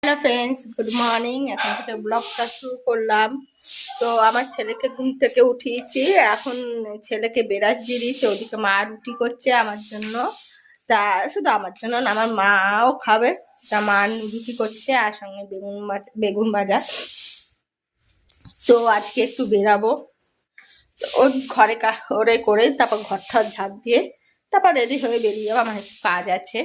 Hello friends, good morning. এখন থেকে ব্লগটা শুরু করলাম। তো আমার ছেলেকে ঘুম থেকে উঠিয়েছি। এখন ছেলেকে বেরাস দিয়ে দিয়েছি। ওদিকে মা রুটি করছে আমার জন্য। তা শুধু আমার জন্য না, আমার মাও খাবে। তা মা রুটি করছে আর সঙ্গে বেগুন ভাজা। তো আজকে একটু বেরাবো। ওই ঘরে ওরে করে তারপর ঘরটা ঝাঁপ দিয়ে তারপর রেডি হয়ে বেরিয়ে যাবো। আমার একটু কাজ আছে।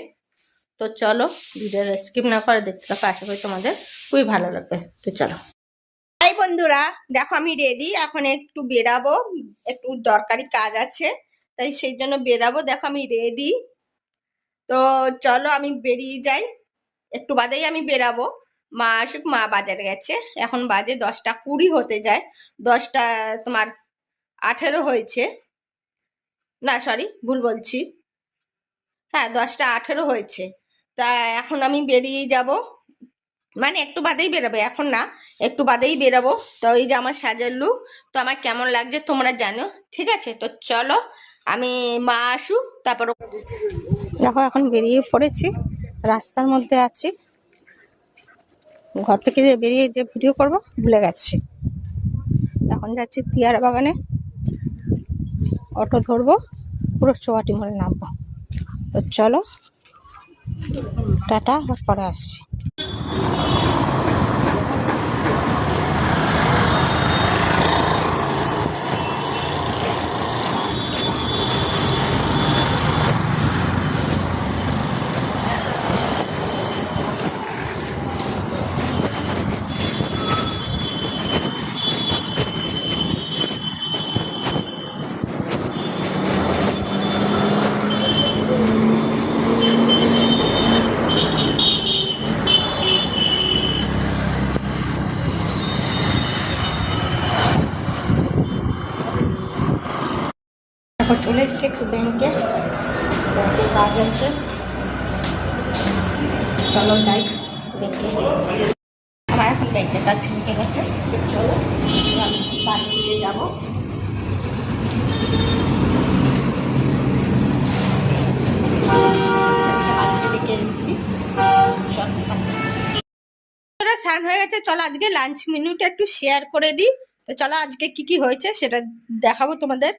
তো চলো, ভিডিওটা স্কিপ না করে দেখতে থাকো। আশা করি তোমাদের খুবই ভালো লাগবে। তো চলো। হাই বন্ধুরা, দেখো আমি রেডি। এখন একটু বেরাবো, একটু দরকারি কাজ আছে, তাই সেই জন্য বেরাবো। দেখো আমি রেডি। তো চলো আমি বেরিয়ে যাই। একটু বাদেই আমি বেরাবো। মা আসুক, মা বাজারে গেছে। এখন বাজে 10টা 20 হতে যায়। 10টা তোমার 18 হয়েছে। না সরি, ভুল বলছি। হ্যাঁ, 10টা 18 হয়েছে। তা এখন আমি বেরিয়ে যাব, মানে একটু বাদেই বেরোবো, এখন না, একটু বাদেই বেরোবো। তো এই যে আমার সাজার লুক। তো আমার কেমন লাগছে তোমরা জানো, ঠিক আছে? তো চলো আমি মা আসুক তারপর। দেখো এখন বেরিয়ে পড়েছি, রাস্তার মধ্যে আছি। ঘর থেকে যে বেরিয়ে যে ভিডিও করব ভুলে গেছি। এখন যাচ্ছি পিয়ারা বাগানে, অটো ধরবো, পুরো চৌহাটি মোড়ে নামবো। তো চলো, টাটা, পরে আসছি। তারপর চলে এসছি একটু ব্যাংকে কাজ আছে। চলো যাই ব্যাংকে। আমার এখন ব্যাংকের কাজ ছিনকে গেছে। চলো আমি বাড়ি দিকে যাবো। বাড়িতে রেখে এসেছি। চলো, স্নান হয়ে গেছে। চলো আজকে লাঞ্চ মেনুটা একটু শেয়ার করে দিই। তো চলো আজকে কি কি হয়েছে সেটা দেখাবো তোমাদের।